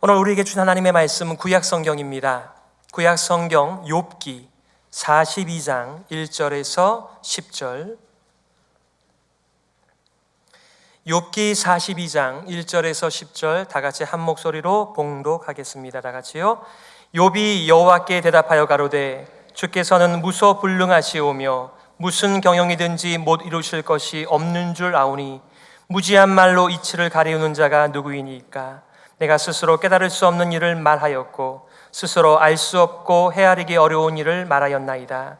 오늘 우리에게 준 하나님의 말씀은 구약 성경입니다. 구약 성경 욥기 42장 1절에서 10절. 욥기 42장 1절에서 10절 다 같이 한 목소리로 봉독하겠습니다. 다 같이요. 욥이 여호와께 대답하여 가로되 주께서는 무소불능하시오며 무슨 경영이든지 못 이루실 것이 없는 줄 아오니 무지한 말로 이치를 가리우는 자가 누구이니까. 내가 스스로 깨달을 수 없는 일을 말하였고 스스로 알 수 없고 헤아리기 어려운 일을 말하였나이다.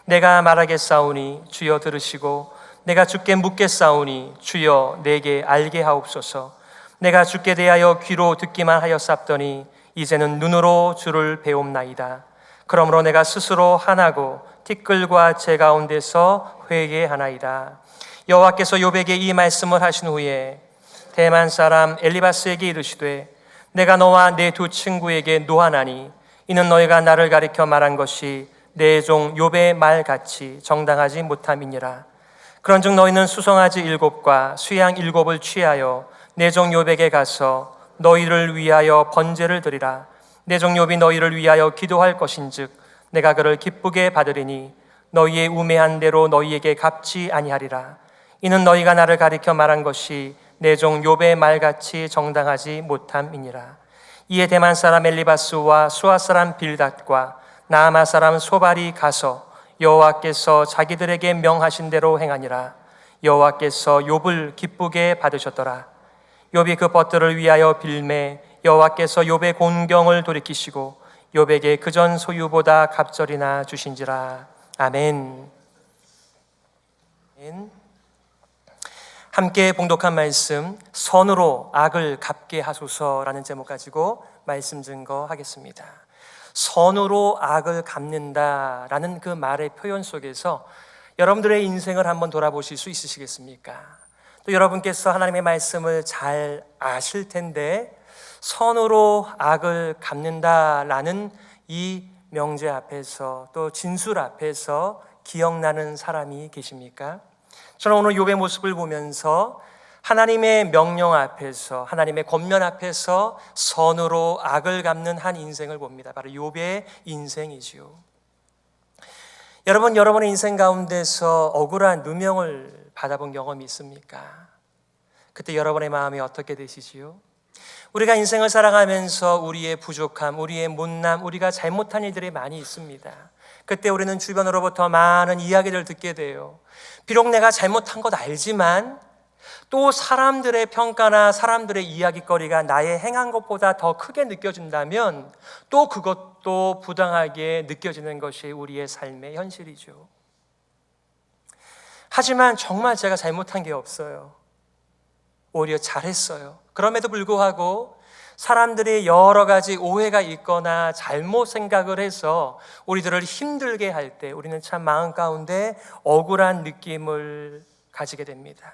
내가 말하겠사오니 주여 들으시고 내가 주께 묻겠사오니 주여 내게 알게 하옵소서. 내가 주께 대하여 귀로 듣기만 하였사더니 이제는 눈으로 주를 배움나이다. 그러므로 내가 스스로 한하고 티끌과 제 가운데서 회개하나이다. 여호와께서 욥에게 이 말씀을 하신 후에 대만 사람 엘리바스에게 이르시되 내가 너와 내 두 친구에게 노하나니 이는 너희가 나를 가리켜 말한 것이 내 종 욥의 말같이 정당하지 못함이니라. 그런즉 너희는 수송아지 7과 수양 7을 취하여 내 종 욥에게 가서 너희를 위하여 번제를 드리라. 내 종 욥이 너희를 위하여 기도할 것인즉 내가 그를 기쁘게 받으리니 너희의 우매한 대로 너희에게 갚지 아니하리라. 이는 너희가 나를 가리켜 말한 것이 내 종 욥의 말같이 정당하지 못함이니라. 이에 대만 사람 엘리바스와 수아 사람 빌닷과 나아마 사람 소발이 가서 여호와께서 자기들에게 명하신 대로 행하니라. 여호와께서 욥을 기쁘게 받으셨더라. 욥이 그 벗들을 위하여 빌매 여호와께서 욥의 곤경을 돌이키시고 욥에게 그전 소유보다 갑절이나 주신지라. 아멘. 함께 봉독한 말씀, 선으로 악을 갚게 하소서라는 제목 가지고 말씀 증거하겠습니다. 선으로 악을 갚는다라는 그 말의 표현 속에서 여러분들의 인생을 한번 돌아보실 수 있으시겠습니까? 또 여러분께서 하나님의 말씀을 잘 아실 텐데 선으로 악을 갚는다라는 이 명제 앞에서 또 진술 앞에서 기억나는 사람이 계십니까? 저는 오늘 욥의 모습을 보면서 하나님의 명령 앞에서 하나님의 권면 앞에서 선으로 악을 갚는 한 인생을 봅니다. 바로 욥의 인생이지요. 여러분의 인생 가운데서 억울한 누명을 받아본 경험이 있습니까? 그때 여러분의 마음이 어떻게 되시지요? 우리가 인생을 살아가면서 우리의 부족함, 우리의 못남, 우리가 잘못한 일들이 많이 있습니다. 그때 우리는 주변으로부터 많은 이야기를 듣게 돼요. 비록 내가 잘못한 것 알지만 또 사람들의 평가나 사람들의 이야기거리가 나의 행한 것보다 더 크게 느껴진다면 또 그것도 부당하게 느껴지는 것이 우리의 삶의 현실이죠. 하지만 정말 제가 잘못한 게 없어요. 오히려 잘했어요. 그럼에도 불구하고 사람들이 여러 가지 오해가 있거나 잘못 생각을 해서 우리들을 힘들게 할 때 우리는 참 마음 가운데 억울한 느낌을 가지게 됩니다.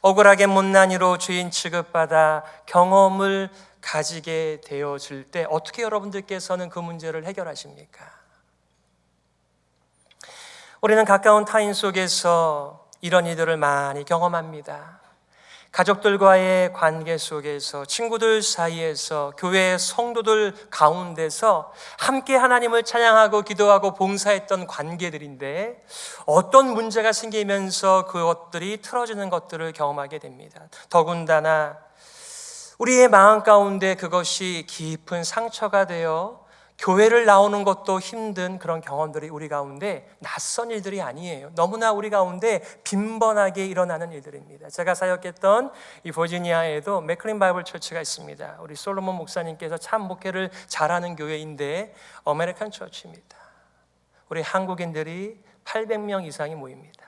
억울하게 못난 이로 주인 취급받아 경험을 가지게 되어질 때 어떻게 여러분들께서는 그 문제를 해결하십니까? 우리는 가까운 타인 속에서 이런 일들을 많이 경험합니다. 가족들과의 관계 속에서, 친구들 사이에서, 교회 성도들 가운데서 함께 하나님을 찬양하고 기도하고 봉사했던 관계들인데 어떤 문제가 생기면서 그것들이 틀어지는 것들을 경험하게 됩니다. 더군다나 우리의 마음 가운데 그것이 깊은 상처가 되어 교회를 나오는 것도 힘든 그런 경험들이 우리 가운데 낯선 일들이 아니에요. 너무나 우리 가운데 빈번하게 일어나는 일들입니다. 제가 사역했던 이 버지니아에도 맥클린 바이블 처치가 있습니다. 우리 솔로몬 목사님께서 참 목회를 잘하는 교회인데 아메리칸 처치입니다. 우리 한국인들이 800명 이상이 모입니다.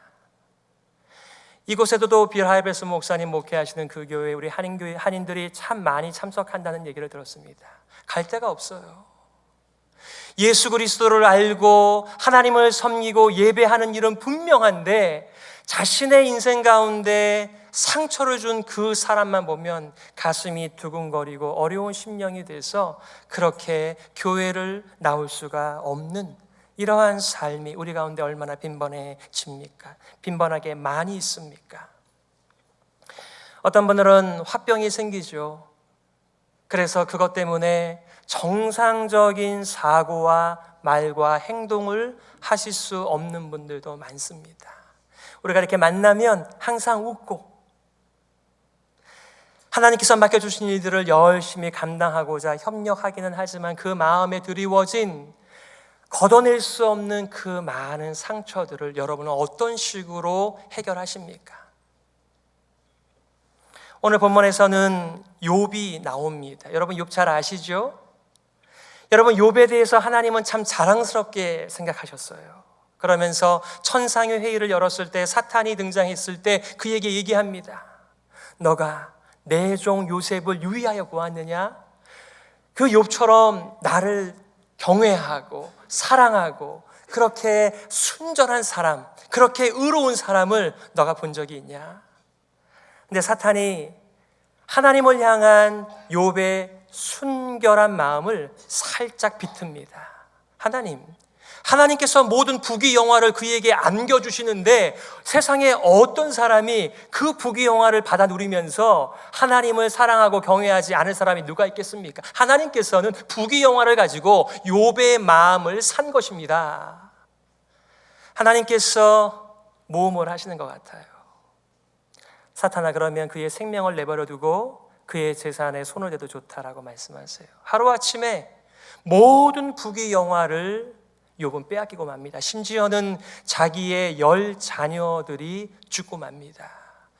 이곳에도 빌 하이베스 목사님 목회하시는 그 교회에 우리 한인들이 참 많이 참석한다는 얘기를 들었습니다. 갈 데가 없어요. 예수 그리스도를 알고 하나님을 섬기고 예배하는 일은 분명한데 자신의 인생 가운데 상처를 준 그 사람만 보면 가슴이 두근거리고 어려운 심령이 돼서 그렇게 교회를 나올 수가 없는 이러한 삶이 우리 가운데 얼마나 빈번해집니까? 빈번하게 많이 있습니까? 어떤 분들은 화병이 생기죠. 그래서 그것 때문에 정상적인 사고와 말과 행동을 하실 수 없는 분들도 많습니다. 우리가 이렇게 만나면 항상 웃고 하나님께서 맡겨주신 일들을 열심히 감당하고자 협력하기는 하지만 그 마음에 드리워진 걷어낼 수 없는 그 많은 상처들을 여러분은 어떤 식으로 해결하십니까? 오늘 본문에서는 욥이 나옵니다. 여러분 욥 잘 아시죠? 여러분 욥에 대해서 하나님은 참 자랑스럽게 생각하셨어요. 그러면서 천상의 회의를 열었을 때 사탄이 등장했을 때 그에게 얘기합니다. 너가 내 종 요셉을 유의하여 보았느냐? 그 욥처럼 나를 경외하고 사랑하고 그렇게 순전한 사람, 그렇게 의로운 사람을 너가 본 적이 있냐? 근데 사탄이 하나님을 향한 욥의 순결한 마음을 살짝 비틉니다. 하나님께서 모든 부귀 영화를 그에게 안겨주시는데 세상에 어떤 사람이 그 부귀 영화를 받아 누리면서 하나님을 사랑하고 경외하지 않을 사람이 누가 있겠습니까? 하나님께서는 부귀 영화를 가지고 욥의 마음을 산 것입니다. 하나님께서 모험을 하시는 것 같아요. 사탄아, 그러면 그의 생명을 내버려 두고 그의 재산에 손을 대도 좋다라고 말씀하세요. 하루아침에 모든 부귀 영화를 욥은 빼앗기고 맙니다. 심지어는 자기의 10 자녀들이 죽고 맙니다.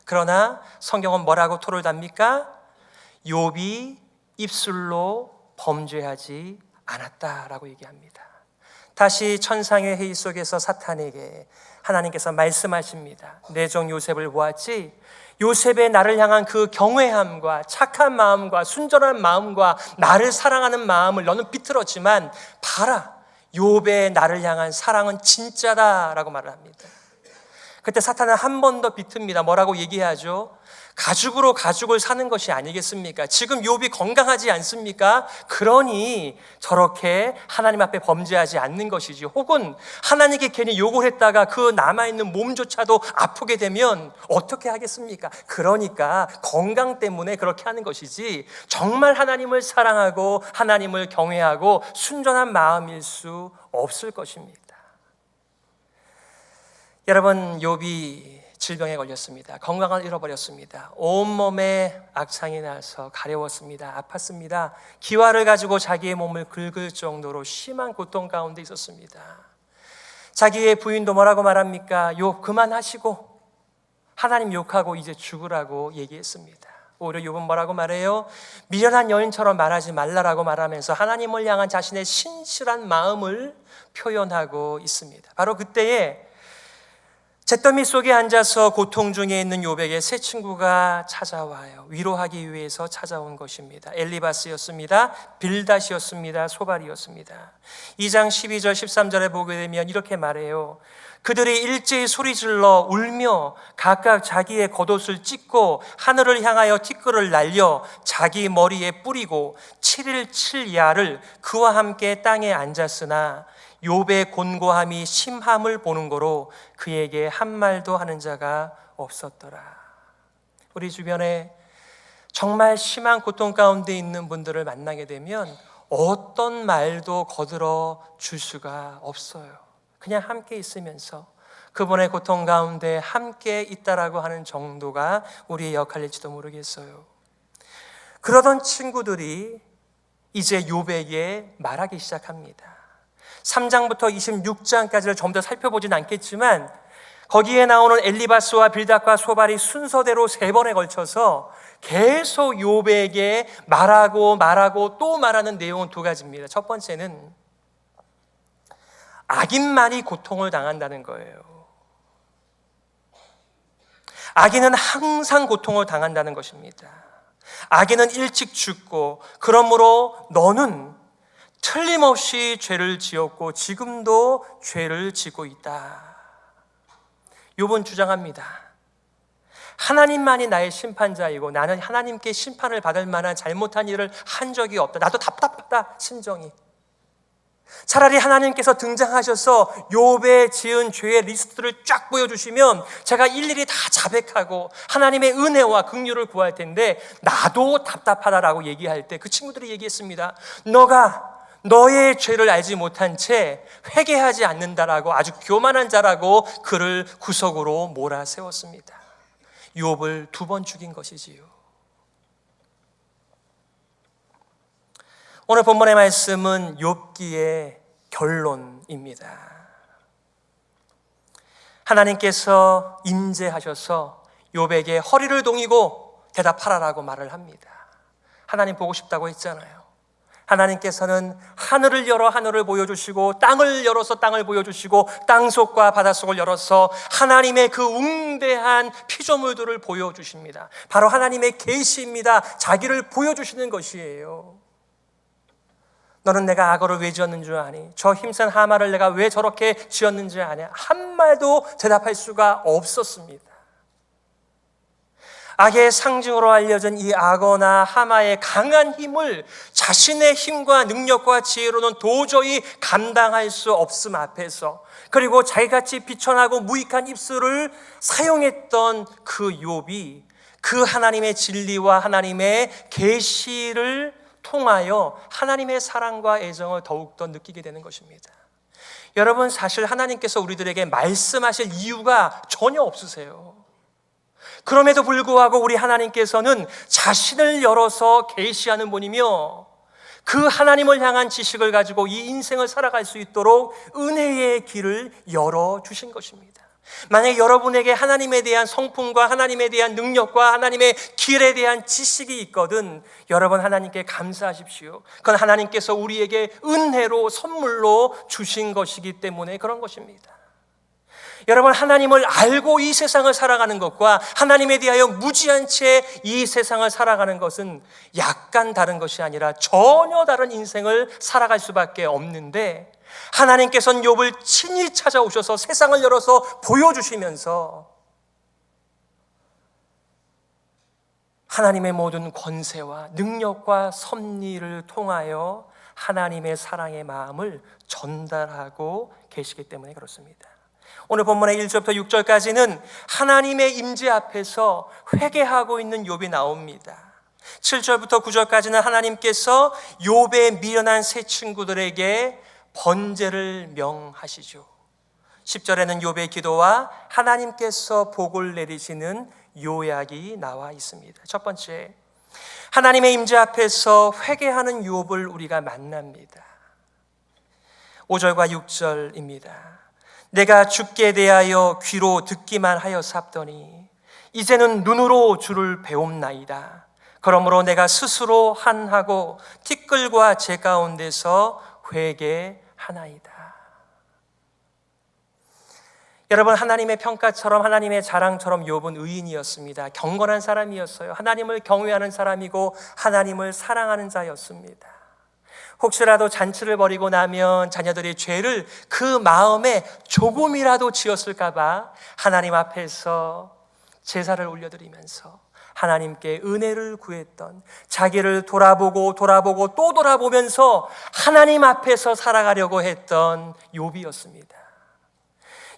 그러나 성경은 뭐라고 토를 답니까? 욥이 입술로 범죄하지 않았다라고 얘기합니다. 다시 천상의 회의 속에서 사탄에게 하나님께서 말씀하십니다. 내 종 요셉을 보았지? 요셉의 나를 향한 그 경외함과 착한 마음과 순전한 마음과 나를 사랑하는 마음을 너는 비틀었지만 봐라, 욥의 나를 향한 사랑은 진짜다라고 말을 합니다. 그때 사탄은 한 번 더 비틉니다. 뭐라고 얘기하죠? 가죽으로 가죽을 사는 것이 아니겠습니까? 지금 욥이 건강하지 않습니까? 그러니 저렇게 하나님 앞에 범죄하지 않는 것이지. 혹은 하나님께 괜히 욕을 했다가 그 남아있는 몸조차도 아프게 되면 어떻게 하겠습니까? 그러니까 건강 때문에 그렇게 하는 것이지 정말 하나님을 사랑하고 하나님을 경외하고 순전한 마음일 수 없을 것입니다. 여러분, 욥이 질병에 걸렸습니다. 건강을 잃어버렸습니다. 온몸에 악창이 나서 가려웠습니다. 아팠습니다. 기와를 가지고 자기의 몸을 긁을 정도로 심한 고통 가운데 있었습니다. 자기의 부인도 뭐라고 말합니까? 욥 그만하시고 하나님 욕하고 이제 죽으라고 얘기했습니다. 오히려 욥은 뭐라고 말해요? 미련한 여인처럼 말하지 말라라고 말하면서 하나님을 향한 자신의 신실한 마음을 표현하고 있습니다. 바로 그때에 잿더미 속에 앉아서 고통 중에 있는 욥에게 새 친구가 찾아와요. 위로하기 위해서 찾아온 것입니다. 엘리바스였습니다. 빌닷이었습니다. 소발이었습니다. 2장 12절 13절에 보게 되면 이렇게 말해요. 그들이 일제히 소리질러 울며 각각 자기의 겉옷을 찢고 하늘을 향하여 티끌을 날려 자기 머리에 뿌리고 7일 7야를 그와 함께 땅에 앉았으나 욥의 곤고함이 심함을 보는 거로 그에게 한 말도 하는 자가 없었더라. 우리 주변에 정말 심한 고통 가운데 있는 분들을 만나게 되면 어떤 말도 거들어 줄 수가 없어요. 그냥 함께 있으면서 그분의 고통 가운데 함께 있다라고 하는 정도가 우리의 역할일지도 모르겠어요. 그러던 친구들이 이제 욥에게 말하기 시작합니다. 3장부터 26장까지를 전부 다 살펴보진 않겠지만 거기에 나오는 엘리바스와 빌닷과 소발이 순서대로 3번에 걸쳐서 계속 욥에게 말하고 또 말하는 내용은 2가지입니다. 첫 번째는 악인만이 고통을 당한다는 거예요. 악인은 항상 고통을 당한다는 것입니다. 악인은 일찍 죽고 그러므로 너는 틀림없이 죄를 지었고 지금도 죄를 지고 있다. 욥은 주장합니다. 하나님만이 나의 심판자이고 나는 하나님께 심판을 받을 만한 잘못한 일을 한 적이 없다. 나도 답답하다, 심정이. 차라리 하나님께서 등장하셔서 욥의 지은 죄의 리스트를 쫙 보여주시면 제가 일일이 다 자백하고 하나님의 은혜와 긍휼을 구할 텐데, 나도 답답하다라고 얘기할 때 그 친구들이 얘기했습니다. 너가 너의 죄를 알지 못한 채 회개하지 않는다라고 아주 교만한 자라고 그를 구석으로 몰아세웠습니다. 욥을 2번 죽인 것이지요. 오늘 본문의 말씀은 욥기의 결론입니다. 하나님께서 임재하셔서 욥에게 허리를 동이고 대답하라라고 말을 합니다. 하나님 보고 싶다고 했잖아요. 하나님께서는 하늘을 열어 하늘을 보여주시고 땅을 열어서 땅을 보여주시고 땅속과 바닷속을 열어서 하나님의 그 웅대한 피조물들을 보여주십니다. 바로 하나님의 계시입니다. 자기를 보여주시는 것이에요. 너는 내가 악어를 왜 지었는 줄 아니? 저 힘센 하마를 내가 왜 저렇게 지었는지 아냐? 한 말도 대답할 수가 없었습니다. 악의 상징으로 알려진 이 악어나 하마의 강한 힘을 자신의 힘과 능력과 지혜로는 도저히 감당할 수 없음 앞에서, 그리고 자기같이 비천하고 무익한 입술을 사용했던 그 욥이 그 하나님의 진리와 하나님의 계시를 통하여 하나님의 사랑과 애정을 더욱더 느끼게 되는 것입니다. 여러분, 사실 하나님께서 우리들에게 말씀하실 이유가 전혀 없으세요. 그럼에도 불구하고 우리 하나님께서는 자신을 열어서 계시하는 분이며 그 하나님을 향한 지식을 가지고 이 인생을 살아갈 수 있도록 은혜의 길을 열어주신 것입니다. 만약에 여러분에게 하나님에 대한 성품과 하나님에 대한 능력과 하나님의 길에 대한 지식이 있거든, 여러분 하나님께 감사하십시오. 그건 하나님께서 우리에게 은혜로 선물로 주신 것이기 때문에 그런 것입니다. 여러분, 하나님을 알고 이 세상을 살아가는 것과 하나님에 대하여 무지한 채 이 세상을 살아가는 것은 약간 다른 것이 아니라 전혀 다른 인생을 살아갈 수밖에 없는데, 하나님께서는 욥을 친히 찾아오셔서 세상을 열어서 보여주시면서 하나님의 모든 권세와 능력과 섭리를 통하여 하나님의 사랑의 마음을 전달하고 계시기 때문에 그렇습니다. 오늘 본문의 1절부터 6절까지는 하나님의 임재 앞에서 회개하고 있는 욥이 나옵니다. 7절부터 9절까지는 하나님께서 욥의 미련한 세 친구들에게 번제를 명하시죠. 10절에는 욥의 기도와 하나님께서 복을 내리시는 요약이 나와 있습니다. 첫 번째, 하나님의 임재 앞에서 회개하는 욥을 우리가 만납니다. 5절과 6절입니다. 내가 주께 대하여 귀로 듣기만 하여 삽더니 이제는 눈으로 주를 배움나이다. 그러므로 내가 스스로 한하고 티끌과 제 가운데서 회개하나이다. 여러분, 하나님의 평가처럼 하나님의 자랑처럼 욥은 의인이었습니다. 경건한 사람이었어요. 하나님을 경외하는 사람이고 하나님을 사랑하는 자였습니다. 혹시라도 잔치를 벌이고 나면 자녀들이 죄를 그 마음에 조금이라도 지었을까 봐 하나님 앞에서 제사를 올려드리면서 하나님께 은혜를 구했던, 자기를 돌아보고 또 돌아보면서 하나님 앞에서 살아가려고 했던 욥이었습니다.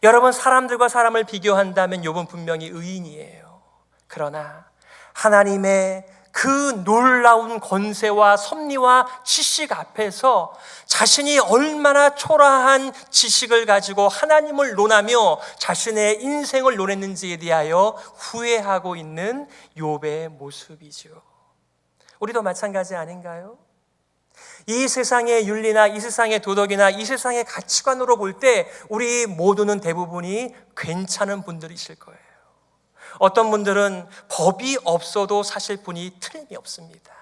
여러분, 사람들과 사람을 비교한다면 욥은 분명히 의인이에요. 그러나 하나님의 그 놀라운 권세와 섭리와 지식 앞에서 자신이 얼마나 초라한 지식을 가지고 하나님을 논하며 자신의 인생을 논했는지에 대하여 후회하고 있는 욥의 모습이죠. 우리도 마찬가지 아닌가요? 이 세상의 윤리나 이 세상의 도덕이나 이 세상의 가치관으로 볼 때 우리 모두는 대부분이 괜찮은 분들이실 거예요. 어떤 분들은 법이 없어도 사실 분이 틀림이 없습니다.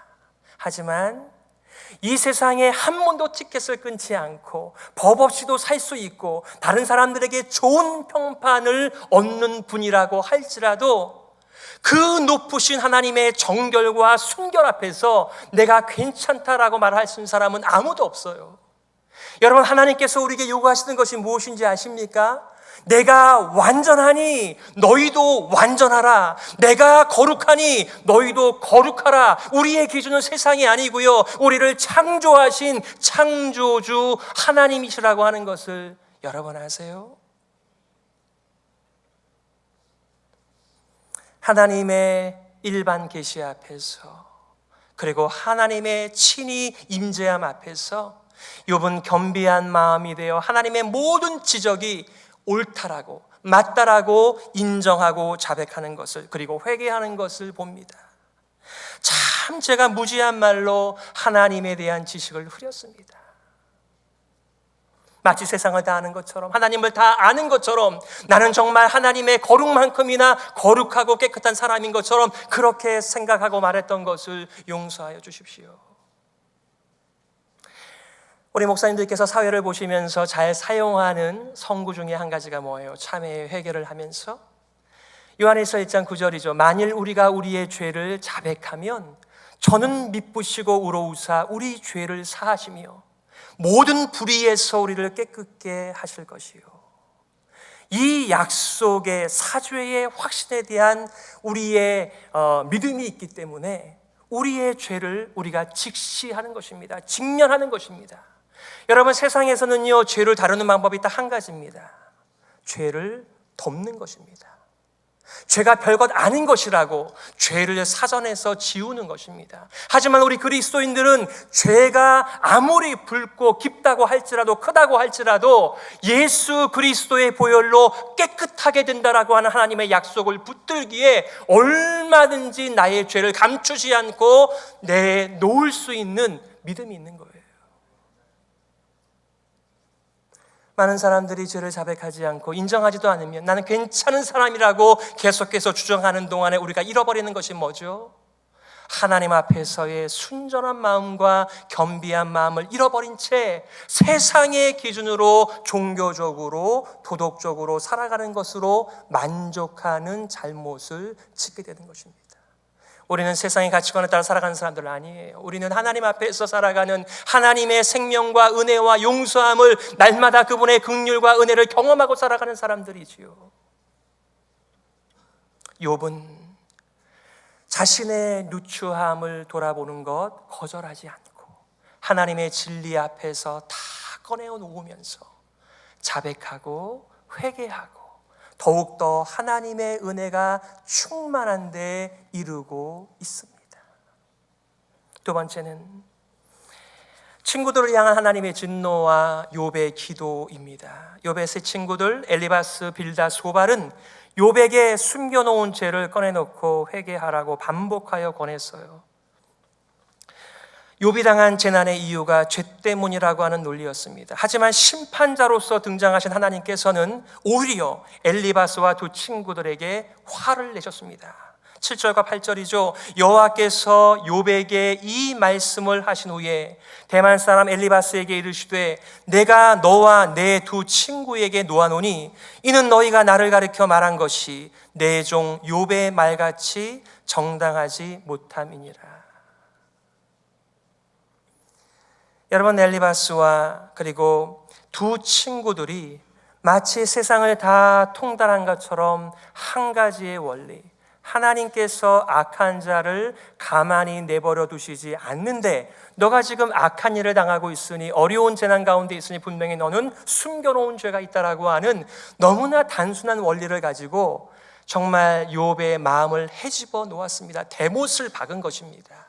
하지만 이 세상에 한 번도 티켓을 끊지 않고 법 없이도 살 수 있고 다른 사람들에게 좋은 평판을 얻는 분이라고 할지라도 그 높으신 하나님의 정결과 순결 앞에서 내가 괜찮다라고 말할 수 있는 사람은 아무도 없어요. 여러분, 하나님께서 우리에게 요구하시는 것이 무엇인지 아십니까? 내가 완전하니 너희도 완전하라. 내가 거룩하니 너희도 거룩하라. 우리의 기준은 세상이 아니고요, 우리를 창조하신 창조주 하나님이시라고 하는 것을 여러분 아세요? 하나님의 일반 계시 앞에서, 그리고 하나님의 친히 임재함 앞에서 욥은 겸비한 마음이 되어 하나님의 모든 지적이 옳다라고, 맞다라고 인정하고 자백하는 것을, 그리고 회개하는 것을 봅니다. 참 제가 무지한 말로 하나님에 대한 지식을 흐렸습니다. 마치 세상을 다 아는 것처럼, 하나님을 다 아는 것처럼, 나는 정말 하나님의 거룩만큼이나 거룩하고 깨끗한 사람인 것처럼 그렇게 생각하고 말했던 것을 용서하여 주십시오. 우리 목사님들께서 사회를 보시면서 잘 사용하는 성구 중에 한 가지가 뭐예요? 참회의 회개를 하면서 요한일서 1장 9절이죠. 만일 우리가 우리의 죄를 자백하면 저는 미쁘시고 우러우사 우리 죄를 사하시며 모든 불의에서 우리를 깨끗게 하실 것이요. 이 약속의 사죄의 확신에 대한 우리의 믿음이 있기 때문에 우리의 죄를 우리가 직시하는 것입니다. 직면하는 것입니다. 여러분, 세상에서는요, 죄를 다루는 방법이 딱 한 가지입니다. 죄를 덮는 것입니다. 죄가 별것 아닌 것이라고 죄를 사전에서 지우는 것입니다. 하지만 우리 그리스도인들은 죄가 아무리 붉고 깊다고 할지라도, 크다고 할지라도 예수 그리스도의 보혈로 깨끗하게 된다라고 하는 하나님의 약속을 붙들기에 얼마든지 나의 죄를 감추지 않고 내놓을 수 있는 믿음이 있는 거예요. 많은 사람들이 죄를 자백하지 않고 인정하지도 않으면 나는 괜찮은 사람이라고 계속해서 주장하는 동안에 우리가 잃어버리는 것이 뭐죠? 하나님 앞에서의 순전한 마음과 겸비한 마음을 잃어버린 채 세상의 기준으로 종교적으로 도덕적으로 살아가는 것으로 만족하는 잘못을 짓게 되는 것입니다. 우리는 세상의 가치관에 따라 살아가는 사람들 아니에요. 우리는 하나님 앞에서 살아가는, 하나님의 생명과 은혜와 용서함을 날마다 그분의 긍휼과 은혜를 경험하고 살아가는 사람들이지요. 욥은 자신의 누추함을 돌아보는 것 거절하지 않고 하나님의 진리 앞에서 다 꺼내놓으면서 자백하고 회개하고 더욱더 하나님의 은혜가 충만한 데 이르고 있습니다. 두 번째는 친구들을 향한 하나님의 진노와 욥의 기도입니다. 욥의 세 친구들 엘리바스, 빌닷, 소발은 욥에게 숨겨놓은 죄를 꺼내놓고 회개하라고 반복하여 권했어요. 욥이 당한 재난의 이유가 죄 때문이라고 하는 논리였습니다. 하지만 심판자로서 등장하신 하나님께서는 오히려 엘리바스와 두 친구들에게 화를 내셨습니다. 7절과 8절이죠. 여호와께서 욥에게 이 말씀을 하신 후에 대만 사람 엘리바스에게 이르시되 내가 너와 내 두 친구에게 놓아노니 이는 너희가 나를 가리켜 말한 것이 내 종 욥의 말같이 정당하지 못함이니라. 여러분, 엘리바스와 그리고 두 친구들이 마치 세상을 다 통달한 것처럼 한 가지의 원리, 하나님께서 악한 자를 가만히 내버려 두시지 않는데 너가 지금 악한 일을 당하고 있으니, 어려운 재난 가운데 있으니 분명히 너는 숨겨놓은 죄가 있다라고 하는 너무나 단순한 원리를 가지고 정말 욥의 마음을 헤집어 놓았습니다. 대못을 박은 것입니다.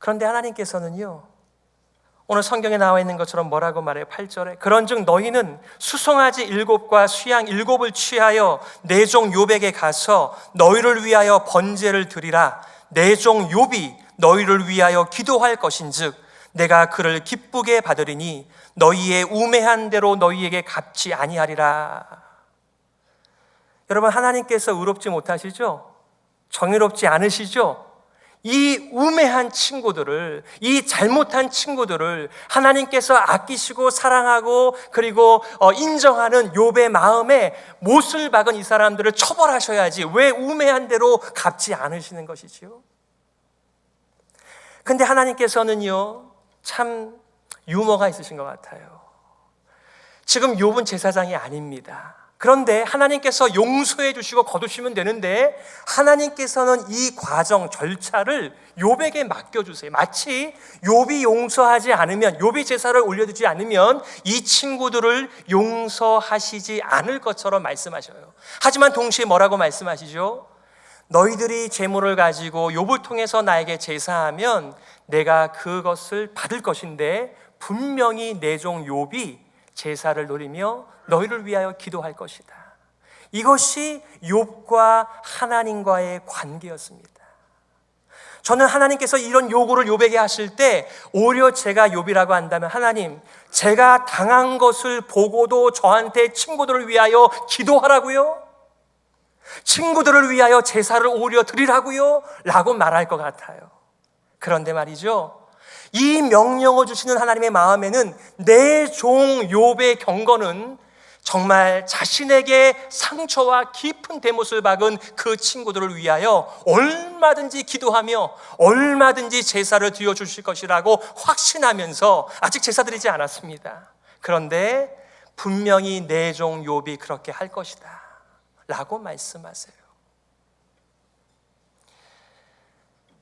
그런데 하나님께서는요, 오늘 성경에 나와 있는 것처럼 뭐라고 말해요? 8절에 그런즉 너희는 수송아지 7과 수양 7을 취하여 내 종 욥에게 가서 너희를 위하여 번제를 드리라. 내 종 욥이 너희를 위하여 기도할 것인즉 내가 그를 기쁘게 받으리니 너희의 우매한 대로 너희에게 갚지 아니하리라. 여러분, 하나님께서 의롭지 못하시죠? 정의롭지 않으시죠? 이 우매한 친구들을, 이 잘못한 친구들을 하나님께서 아끼시고 사랑하고 그리고 인정하는 욥의 마음에 못을 박은 이 사람들을 처벌하셔야지 왜 우매한 대로 갚지 않으시는 것이지요? 근데 하나님께서는요, 참 유머가 있으신 것 같아요. 지금 욥은 제사장이 아닙니다. 그런데 하나님께서 용서해 주시고 거두시면 되는데 하나님께서는 이 과정 절차를 욥에게 맡겨주세요. 마치 욥이 용서하지 않으면, 욥이 제사를 올려주지 않으면 이 친구들을 용서하시지 않을 것처럼 말씀하셔요. 하지만 동시에 뭐라고 말씀하시죠? 너희들이 재물을 가지고 욥을 통해서 나에게 제사하면 내가 그것을 받을 것인데 분명히 내 종 욥이 제사를 노리며 너희를 위하여 기도할 것이다. 이것이 욥과 하나님과의 관계였습니다. 저는 하나님께서 이런 요구를 욥에게 하실 때 오히려 제가 욥이라고 한다면, 하나님, 제가 당한 것을 보고도 저한테 친구들을 위하여 기도하라고요? 친구들을 위하여 제사를 오히려 드리라고요? 라고 말할 것 같아요. 그런데 말이죠, 이 명령을 주시는 하나님의 마음에는 내 종 욥의 경건은 정말 자신에게 상처와 깊은 대못을 박은 그 친구들을 위하여 얼마든지 기도하며 얼마든지 제사를 드려 주실 것이라고 확신하면서 아직 제사 드리지 않았습니다. 그런데 분명히 내 종 욥이 그렇게 할 것이다 라고 말씀하세요.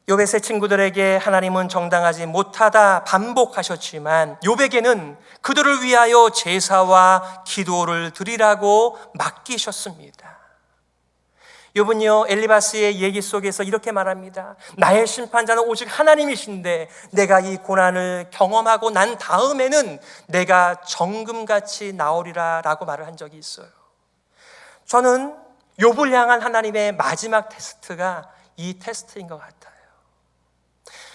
욥의 세 친구들에게 하나님은 정당하지 못하다 반복하셨지만 욥에게는 그들을 위하여 제사와 기도를 드리라고 맡기셨습니다. 욥은요, 엘리바스의 얘기 속에서 이렇게 말합니다. 나의 심판자는 오직 하나님이신데 내가 이 고난을 경험하고 난 다음에는 내가 정금같이 나오리라 라고 말을 한 적이 있어요. 저는 욥을 향한 하나님의 마지막 테스트가 이 테스트인 것 같아요.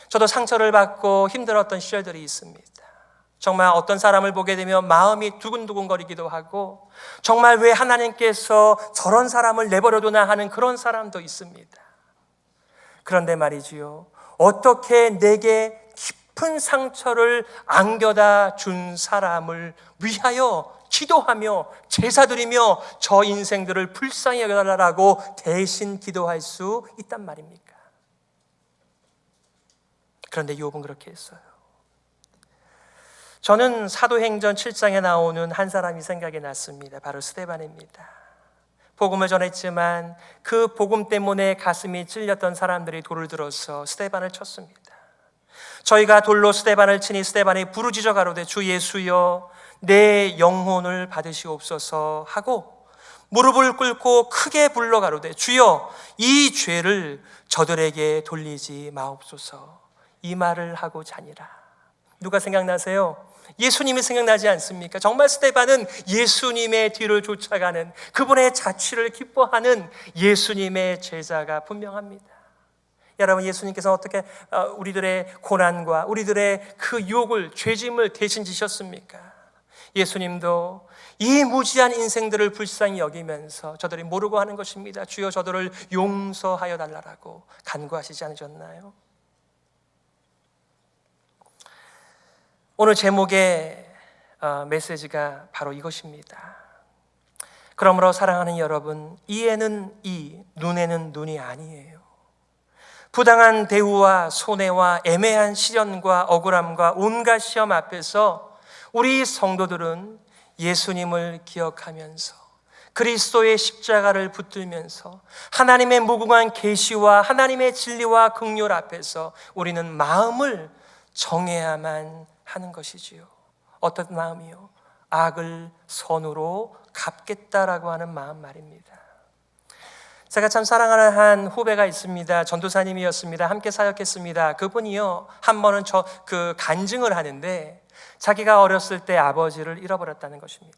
저도 상처를 받고 힘들었던 시절들이 있습니다. 정말 어떤 사람을 보게 되면 마음이 두근두근거리기도 하고, 정말 왜 하나님께서 저런 사람을 내버려두나 하는 그런 사람도 있습니다. 그런데 말이지요, 어떻게 내게 깊은 상처를 안겨다 준 사람을 위하여 기도하며 제사드리며 저 인생들을 불쌍히 여겨달라고 대신 기도할 수 있단 말입니까? 그런데 욥은 그렇게 했어요. 저는 사도행전 7장에 나오는 한 사람이 생각이 났습니다. 바로 스데반입니다. 복음을 전했지만 그 복음 때문에 가슴이 찔렸던 사람들이 돌을 들어서 스데반을 쳤습니다. 저희가 돌로 스데반을 치니 스데반이 부르짖어 가로되 주 예수여 내 영혼을 받으시옵소서 하고 무릎을 꿇고 크게 불러 가로되 주여 이 죄를 저들에게 돌리지 마옵소서. 이 말을 하고 자니라. 누가 생각나세요? 예수님이 생각나지 않습니까? 정말 스데반은 예수님의 뒤를 쫓아가는, 그분의 자취를 기뻐하는 예수님의 제자가 분명합니다. 여러분, 예수님께서 어떻게 우리들의 고난과 우리들의 그 유혹을, 죄짐을 대신 지셨습니까? 예수님도 이 무지한 인생들을 불쌍히 여기면서 저들이 모르고 하는 것입니다. 주여 저들을 용서하여 달라고 간구하시지 않으셨나요? 오늘 제목의 메시지가 바로 이것입니다. 그러므로 사랑하는 여러분, 이에는 이, 눈에는 눈이 아니에요. 부당한 대우와 손해와 애매한 시련과 억울함과 온갖 시험 앞에서 우리 성도들은 예수님을 기억하면서 그리스도의 십자가를 붙들면서 하나님의 무궁한 계시와 하나님의 진리와 긍휼 앞에서 우리는 마음을 정해야만 하는 것이지요. 어떤 마음이요? 악을 선으로 갚겠다라고 하는 마음 말입니다. 제가 참 사랑하는 한 후배가 있습니다. 전도사님이었습니다. 함께 사역했습니다. 그분이요, 한 번은 간증을 하는데 자기가 어렸을 때 아버지를 잃어버렸다는 것입니다.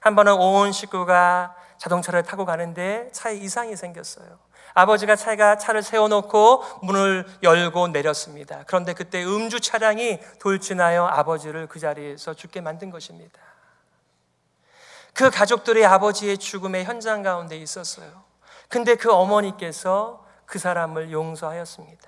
한 번은 온 식구가 자동차를 타고 가는데 차에 이상이 생겼어요. 아버지가 차를 세워놓고 문을 열고 내렸습니다. 그런데 그때 음주 차량이 돌진하여 아버지를 그 자리에서 죽게 만든 것입니다. 그 가족들이 아버지의 죽음의 현장 가운데 있었어요. 근데 그 어머니께서 그 사람을 용서하였습니다.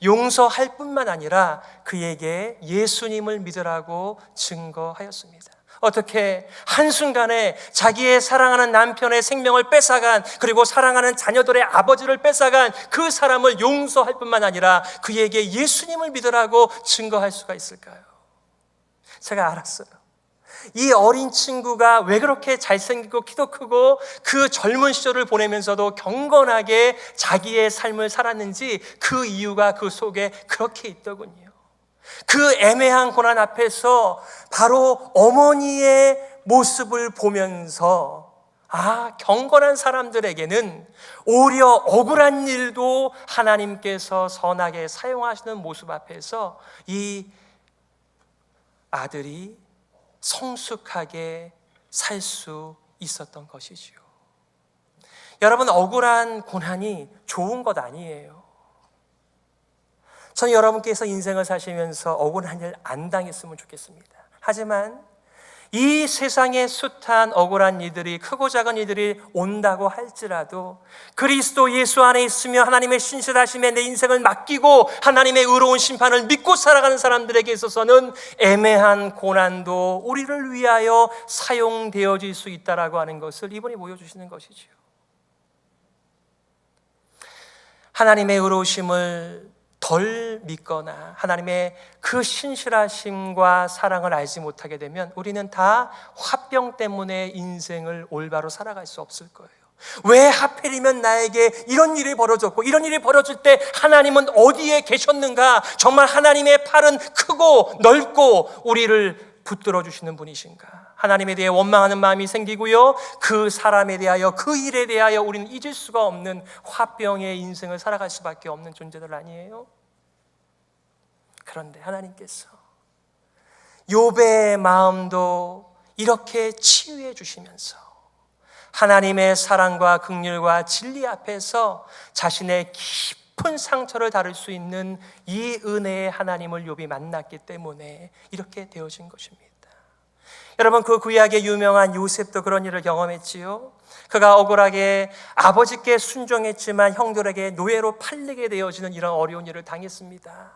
용서할 뿐만 아니라 그에게 예수님을 믿으라고 증거하였습니다. 어떻게 한순간에 자기의 사랑하는 남편의 생명을 뺏어간, 그리고 사랑하는 자녀들의 아버지를 뺏어간 그 사람을 용서할 뿐만 아니라 그에게 예수님을 믿으라고 증거할 수가 있을까요? 제가 알았어요. 이 어린 친구가 왜 그렇게 잘생기고 키도 크고 그 젊은 시절을 보내면서도 경건하게 자기의 삶을 살았는지 그 이유가 그 속에 그렇게 있더군요. 그 애매한 고난 앞에서 바로 어머니의 모습을 보면서 경건한 사람들에게는 오히려 억울한 일도 하나님께서 선하게 사용하시는 모습 앞에서 이 아들이 성숙하게 살 수 있었던 것이지요. 여러분, 억울한 고난이 좋은 것 아니에요. 저는 여러분께서 인생을 사시면서 억울한 일 안 당했으면 좋겠습니다. 하지만 이 세상에 숱한 억울한 일들이, 크고 작은 일들이 온다고 할지라도 그리스도 예수 안에 있으며 하나님의 신실하심에 내 인생을 맡기고 하나님의 의로운 심판을 믿고 살아가는 사람들에게 있어서는 애매한 고난도 우리를 위하여 사용되어질 수 있다라고 하는 것을 이분이 보여주시는 것이지요. 하나님의 의로우심을 덜 믿거나 하나님의 그 신실하심과 사랑을 알지 못하게 되면 우리는 다 화병 때문에 인생을 올바로 살아갈 수 없을 거예요. 왜 하필이면 나에게 이런 일이 벌어졌고 이런 일이 벌어질 때 하나님은 어디에 계셨는가? 정말 하나님의 팔은 크고 넓고 우리를 붙들어 주시는 분이신가? 하나님에 대해 원망하는 마음이 생기고요, 그 사람에 대하여, 그 일에 대하여 우리는 잊을 수가 없는 화병의 인생을 살아갈 수밖에 없는 존재들 아니에요? 그런데 하나님께서 욥의 마음도 이렇게 치유해 주시면서 하나님의 사랑과 긍휼과 진리 앞에서 자신의 깊은 상처를 다룰 수 있는 이 은혜의 하나님을 욥이 만났기 때문에 이렇게 되어진 것입니다. 여러분, 그 구약의 유명한 요셉도 그런 일을 경험했지요. 그가 억울하게 아버지께 순종했지만 형들에게 노예로 팔리게 되어지는 이런 어려운 일을 당했습니다.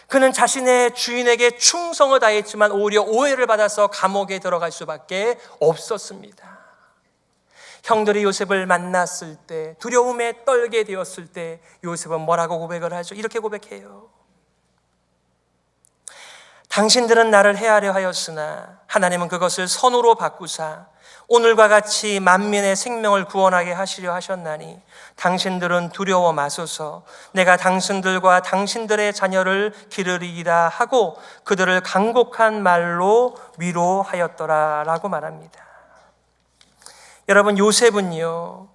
그는 자신의 주인에게 충성을 다했지만 오히려 오해를 받아서 감옥에 들어갈 수밖에 없었습니다. 형들이 요셉을 만났을 때, 두려움에 떨게 되었을 때 요셉은 뭐라고 고백을 하죠? 이렇게 고백해요. 당신들은 나를 해하려 하였으나 하나님은 그것을 선으로 바꾸사 오늘과 같이 만민의 생명을 구원하게 하시려 하셨나니 당신들은 두려워 마소서. 내가 당신들과 당신들의 자녀를 기르리이다 하고 그들을 간곡한 말로 위로하였더라 라고 말합니다. 여러분, 요셉은요,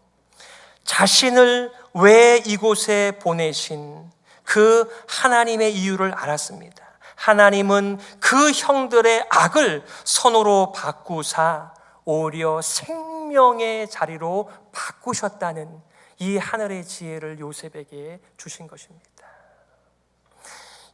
자신을 왜 이곳에 보내신 그 하나님의 이유를 알았습니다. 하나님은 그 형들의 악을 선으로 바꾸사 오히려 생명의 자리로 바꾸셨다는 이 하늘의 지혜를 요셉에게 주신 것입니다.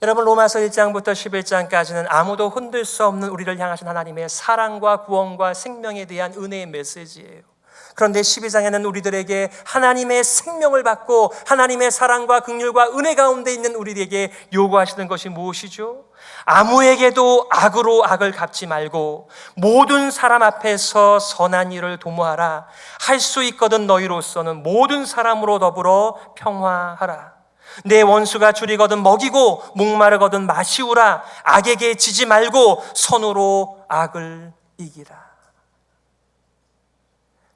여러분, 로마서 1장부터 11장까지는 아무도 흔들 수 없는 우리를 향하신 하나님의 사랑과 구원과 생명에 대한 은혜의 메시지예요. 그런데 12장에는 우리들에게 하나님의 생명을 받고 하나님의 사랑과 긍휼과 은혜 가운데 있는 우리에게 요구하시는 것이 무엇이죠? 아무에게도 악으로 악을 갚지 말고 모든 사람 앞에서 선한 일을 도모하라. 할 수 있거든 너희로서는 모든 사람으로 더불어 평화하라. 내 원수가 줄이거든 먹이고 목마르거든 마시우라. 악에게 지지 말고 선으로 악을 이기라.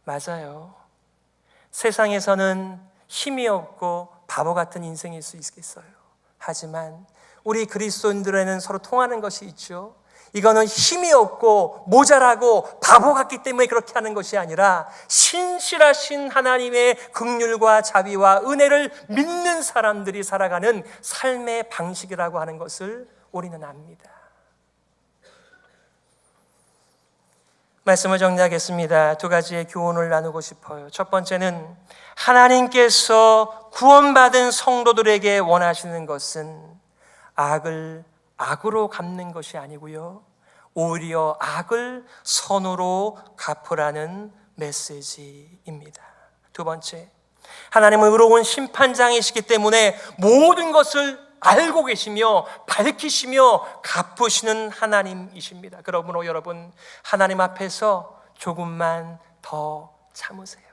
맞아요. 세상에서는 힘이 없고 바보 같은 인생일 수 있겠어요. 하지만 우리 그리스도인들에는 서로 통하는 것이 있죠. 이거는 힘이 없고 모자라고 바보 같기 때문에 그렇게 하는 것이 아니라 신실하신 하나님의 긍휼과 자비와 은혜를 믿는 사람들이 살아가는 삶의 방식이라고 하는 것을 우리는 압니다. 말씀을 정리하겠습니다. 두 가지의 교훈을 나누고 싶어요. 첫 번째는 하나님께서 구원받은 성도들에게 원하시는 것은 악을 악으로 갚는 것이 아니고요, 오히려 악을 선으로 갚으라는 메시지입니다. 두 번째, 하나님은 의로운 심판장이시기 때문에 모든 것을 알고 계시며 밝히시며 갚으시는 하나님이십니다. 그러므로 여러분, 하나님 앞에서 조금만 더 참으세요.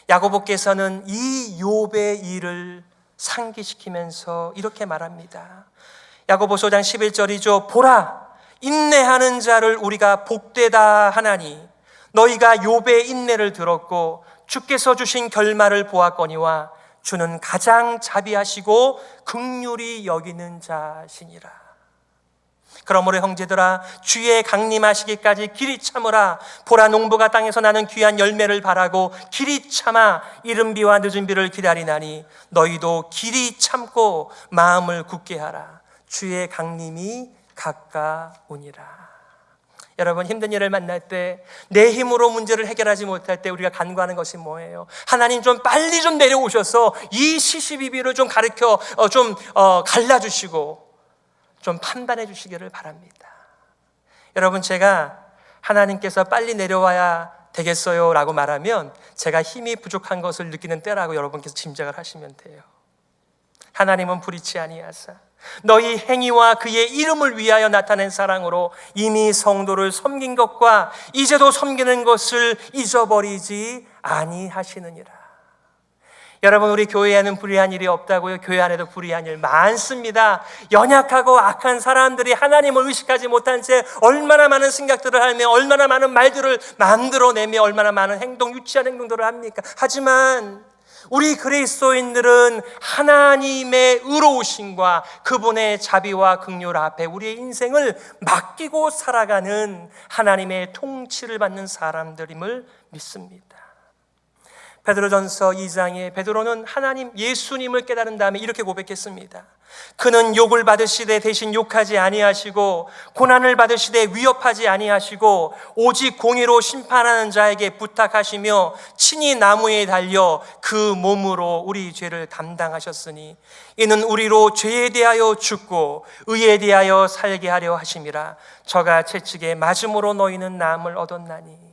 야고보께서는 이 욥의 일을 상기시키면서 이렇게 말합니다. 야고보서 5장 11절이죠. 보라, 인내하는 자를 우리가 복되다 하나니 너희가 욥의 인내를 들었고 주께서 주신 결말을 보았거니와 주는 가장 자비하시고 긍휼히 여기는 자시니라. 그러므로 형제들아, 주의 강림하시기까지 길이 참으라. 보라, 농부가 땅에서 나는 귀한 열매를 바라고 길이 참아 이른 비와 늦은 비를 기다리나니 너희도 길이 참고 마음을 굳게 하라. 주의 강림이 가까우니라. 여러분, 힘든 일을 만날 때, 내 힘으로 문제를 해결하지 못할 때 우리가 간구하는 것이 뭐예요? 하나님 좀 빨리 좀 내려오셔서 이 시시비비를 좀 갈라주시고 좀 판단해 주시기를 바랍니다. 여러분, 제가 하나님께서 빨리 내려와야 되겠어요 라고 말하면 제가 힘이 부족한 것을 느끼는 때라고 여러분께서 짐작을 하시면 돼요. 하나님은 불의치 아니하사 너희 행위와 그의 이름을 위하여 나타낸 사랑으로 이미 성도를 섬긴 것과 이제도 섬기는 것을 잊어버리지 아니하시느니라. 여러분, 우리 교회에는 불의한 일이 없다고요? 교회 안에도 불의한 일 많습니다. 연약하고 악한 사람들이 하나님을 의식하지 못한 채 얼마나 많은 생각들을 하며 얼마나 많은 말들을 만들어내며 얼마나 많은 유치한 행동들을 합니까? 하지만 우리 그리스도인들은 하나님의 의로우심과 그분의 자비와 긍휼 앞에 우리의 인생을 맡기고 살아가는 하나님의 통치를 받는 사람들임을 믿습니다. 베드로전서 2장에 베드로는 하나님 예수님을 깨달은 다음에 이렇게 고백했습니다. 그는 욕을 받으시되 대신 욕하지 아니하시고 고난을 받으시되 위협하지 아니하시고 오직 공의로 심판하는 자에게 부탁하시며 친히 나무에 달려 그 몸으로 우리 죄를 담당하셨으니 이는 우리로 죄에 대하여 죽고 의에 대하여 살게 하려 하심이라. 저가 채찍에 맞음으로 너희는 나음을 얻었나니.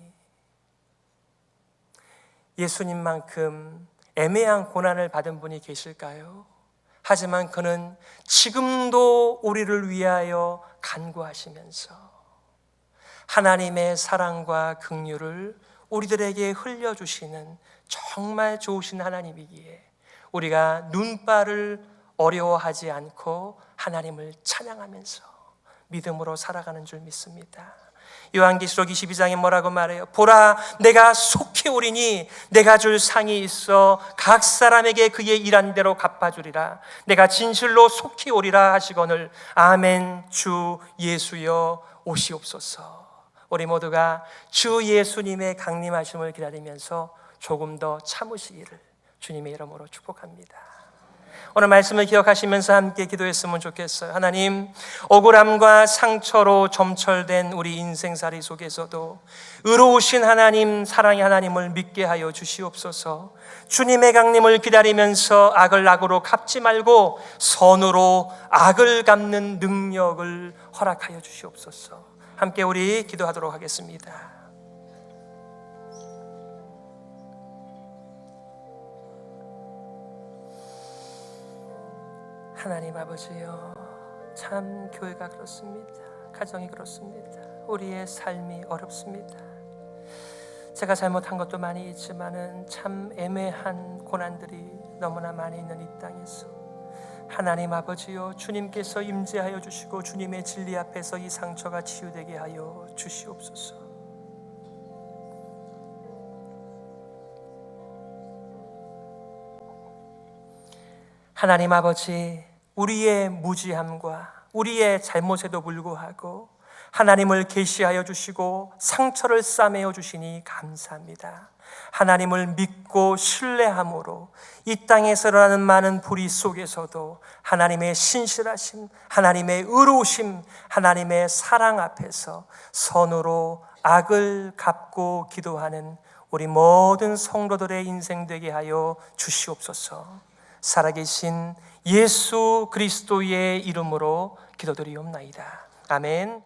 예수님만큼 애매한 고난을 받은 분이 계실까요? 하지만 그는 지금도 우리를 위하여 간구하시면서 하나님의 사랑과 긍휼을 우리들에게 흘려주시는 정말 좋으신 하나님이기에 우리가 눈발을 어려워하지 않고 하나님을 찬양하면서 믿음으로 살아가는 줄 믿습니다. 요한계시록 22장에 뭐라고 말해요? 보라, 내가 속히 오리니 내가 줄 상이 있어 각 사람에게 그의 일한 대로 갚아주리라. 내가 진실로 속히 오리라 하시거늘 아멘. 주 예수여 오시옵소서. 우리 모두가 주 예수님의 강림하심을 기다리면서 조금 더 참으시기를 주님의 이름으로 축복합니다. 오늘 말씀을 기억하시면서 함께 기도했으면 좋겠어요. 하나님, 억울함과 상처로 점철된 우리 인생살이 속에서도 의로우신 하나님, 사랑의 하나님을 믿게 하여 주시옵소서. 주님의 강림을 기다리면서 악을 악으로 갚지 말고 선으로 악을 갚는 능력을 허락하여 주시옵소서. 함께 우리 기도하도록 하겠습니다. 하나님 아버지요, 참 교회가 그렇습니다. 가정이 그렇습니다. 우리의 삶이 어렵습니다. 제가 잘못한 것도 많이 있지만은 참 애매한 고난들이 너무나 많이 있는 이 땅에서 하나님 아버지요, 주님께서 임재하여 주시고 주님의 진리 앞에서 이 상처가 치유되게 하여 주시옵소서. 하나님 아버지, 우리의 무지함과 우리의 잘못에도 불구하고 하나님을 계시하여 주시고 상처를 싸매어 주시니 감사합니다. 하나님을 믿고 신뢰함으로 이 땅에서 일어나는 많은 불의 속에서도 하나님의 신실하심, 하나님의 의로우심, 하나님의 사랑 앞에서 선으로 악을 갚고 기도하는 우리 모든 성도들의 인생 되게 하여 주시옵소서. 살아계신 예수 그리스도의 이름으로 기도드리옵나이다. 아멘.